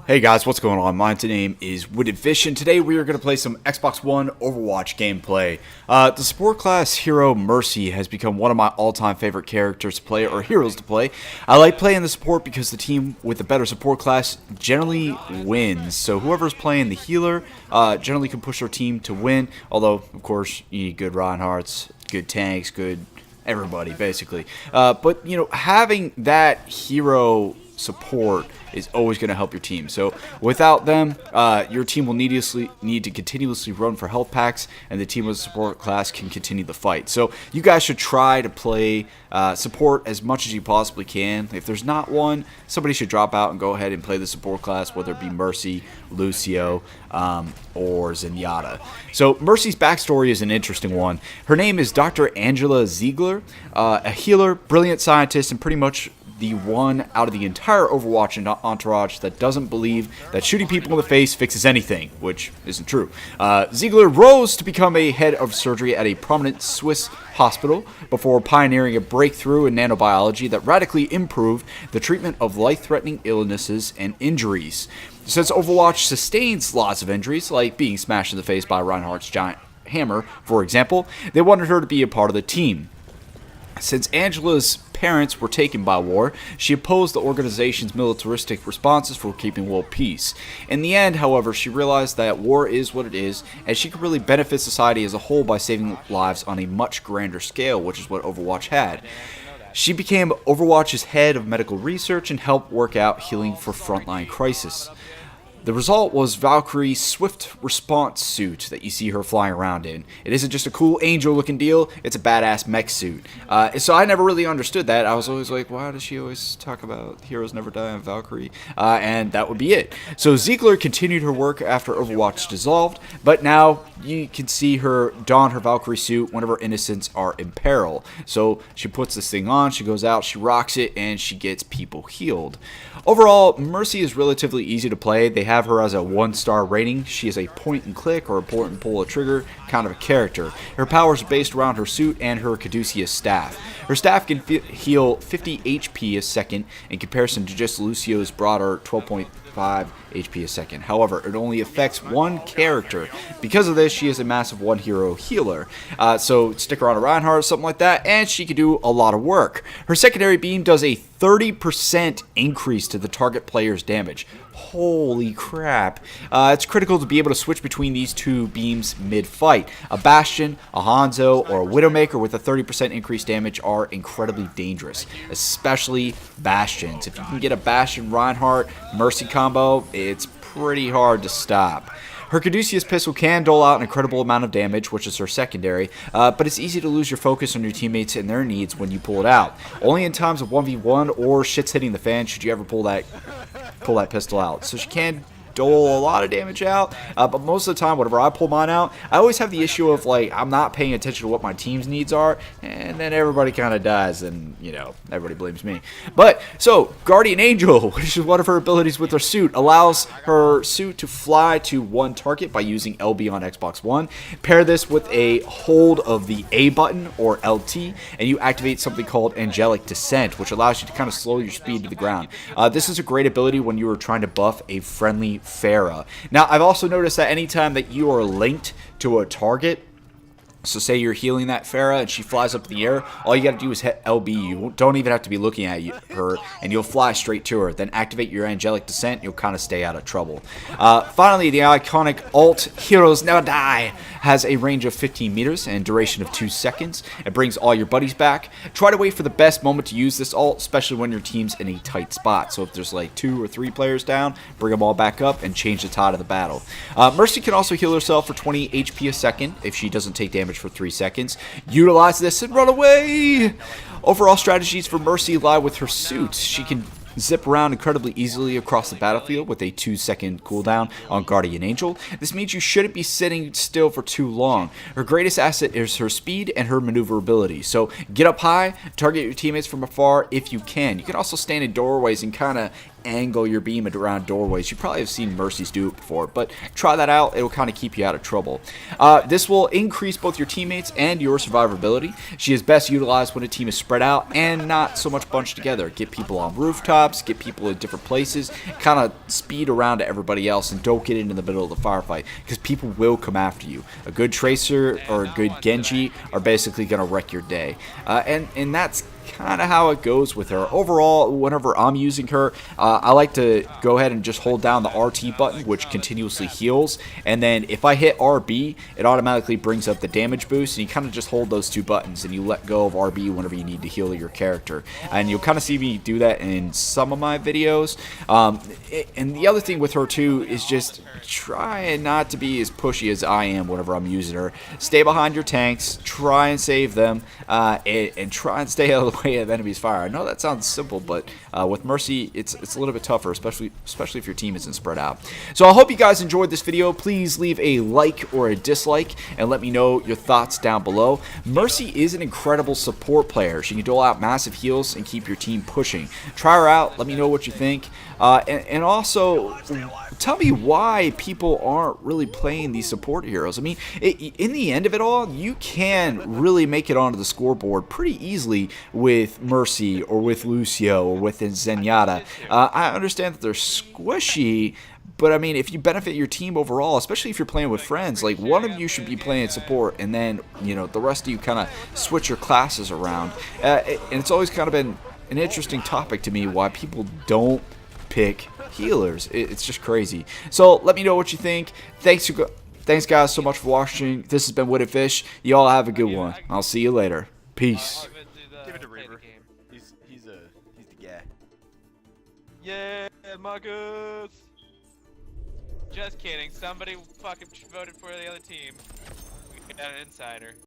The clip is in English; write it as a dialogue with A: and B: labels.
A: Hey guys, what's going on? My name is Wooded Fish, and today we are going to play some Xbox One Overwatch gameplay. The support class hero Mercy has become one of my all-time favorite characters to play, or heroes to play. I like playing the support because the team with the better support class generally wins. So whoever's playing the healer generally can push their team to win, although, of course, you need good Reinhardts, good tanks, good everybody, basically. But, you know, having that hero support is always going to help your team. So without them, your team will need to continuously run for health packs, and the team with support class can continue the fight. So you guys should try to play support as much as you possibly can. If there's not one, somebody should drop out and go ahead and play the support class, whether it be Mercy, Lucio, or Zenyatta. So Mercy's backstory is an interesting one. Her name is Dr. Angela Ziegler, a healer, brilliant scientist, and pretty much the one out of the entire Overwatch entourage that doesn't believe that shooting people in the face fixes anything, which isn't true. Ziegler rose to become a head of surgery at a prominent Swiss hospital before pioneering a breakthrough in nanobiology that radically improved the treatment of life-threatening illnesses and injuries. Since Overwatch sustains lots of injuries, like being smashed in the face by Reinhardt's giant hammer, for example, they wanted her to be a part of the team. Since Angela's parents were taken by war, she opposed the organization's militaristic responses for keeping world peace. In the end, however, she realized that war is what it is, and she could really benefit society as a whole by saving lives on a much grander scale, which is what Overwatch had. She became Overwatch's head of medical research and helped work out healing for frontline crisis. The result was Valkyrie's swift response suit that you see her flying around in. It isn't just a cool angel-looking deal, it's a badass mech suit. So I never really understood that. I was always like, why does she always talk about heroes never die on Valkyrie? And that would be it. So Ziegler continued her work after Overwatch dissolved, but now you can see her don her Valkyrie suit whenever innocents are in peril. So she puts this thing on, she goes out, she rocks it, and she gets people healed. Overall, Mercy is relatively easy to play. They have her as a 1-star rating. She is a point and click or a point and pull a trigger kind of a character. Her powers are based around her suit and her Caduceus staff. Her staff can heal 50 HP a second in comparison to just Lucio's broader 12.5 HP a second. However, it only affects one character. Because of this, she is a massive one-hero healer. So stick her on a Reinhardt or something like that, and she can do a lot of work. Her secondary beam does a 30% increase to the target player's damage. Holy crap. It's critical to be able to switch between these two beams mid-fight. A Bastion, a Hanzo, or a Widowmaker with a 30% increased damage are incredibly dangerous, especially Bastions. If you can get a Bastion Reinhardt Mercy combo, it's pretty hard to stop. Her Caduceus pistol can dole out an incredible amount of damage, which is her secondary, but it's easy to lose your focus on your teammates and their needs when you pull it out. Only in times of 1v1 or shit's hitting the fan should you ever pull that pistol out. So she can dole a lot of damage out, but most of the time, whenever I pull mine out, I always have the issue of, like, I'm not paying attention to what my team's needs are, and then everybody kind of dies, and, you know, everybody blames me. But, so, Guardian Angel, which is one of her abilities with her suit, allows her suit to fly to one target by using LB on Xbox One. Pair this with a hold of the A button, or LT, and you activate something called Angelic Descent, which allows you to kind of slow your speed to the ground. This is a great ability when you are trying to buff a friendly Pharah. Now, I've also noticed that anytime that you are linked to a target, so say you're healing that Pharah and she flies up in the air, all you got to do is hit LB. You don't even have to be looking at her, and you'll fly straight to her. Then activate your Angelic Descent, you'll kind of stay out of trouble. Finally, the iconic ult, Heroes Never Die, has a range of 15 meters and duration of 2 seconds. It brings all your buddies back. Try to wait for the best moment to use this ult, especially when your team's in a tight spot. So if there's like 2 or 3 players down, bring them all back up and change the tide of the battle. Mercy can also heal herself for 20 HP a second if she doesn't take damage for 3 seconds. Utilize this and run away! Overall strategies for Mercy lie with her suit. She can zip around incredibly easily across the battlefield with a 2-second cooldown on Guardian Angel. This means you shouldn't be sitting still for too long. Her greatest asset is her speed and her maneuverability. So get up high, target your teammates from afar if you can. You can also stand in doorways and kind of angle your beam around doorways. You probably have seen Mercies do it before, but try that out. It'll kind of keep you out of trouble. This will increase both your teammates and your survivability. She is best utilized when a team is spread out and not so much bunched together. Get people on rooftops, get people in different places, kind of speed around to everybody else, and don't get into the middle of the firefight because people will come after you. A good Tracer or a good Genji are basically going to wreck your day. And that's kind of how it goes with her. Overall, whenever I'm using her, I like to go ahead and just hold down the RT button, which continuously heals, and then if I hit RB, it automatically brings up the damage boost, and you kind of just hold those two buttons and you let go of RB whenever you need to heal your character. And you'll kind of see me do that in some of my videos. And the other thing with her too is just try not to be as pushy as I am whenever I'm using her. Stay behind your tanks, try and save them, and try and stay out of the way of enemies' fire. I know that sounds simple, but with Mercy, it's a little bit tougher, especially if your team isn't spread out. So I hope you guys enjoyed this video. Please leave a like or a dislike and let me know your thoughts down below. Mercy is an incredible support player. She can dole out massive heals and keep your team pushing. Try her out. Let me know what you think. And also, tell me why people aren't really playing these support heroes. I mean, in the end of it all, you can really make it onto the scoreboard pretty easily with Mercy or with Lucio or with Zenyatta. I understand that they're squishy, but I mean, if you benefit your team overall, especially if you're playing with friends, like one of you should be playing support, and then the rest of you kind of switch your classes around. And it's always kind of been an interesting topic to me why people don't pick healers. It's just crazy. So let me know what you think. Thanks guys so much for watching. This has been Witted Fish. Y'all have a good one. I'll see you later. Peace.
B: Give it to Reaver. He's the guy. Yeah, Marcus.
C: Just kidding. Somebody fucking voted for the other team. We got an insider.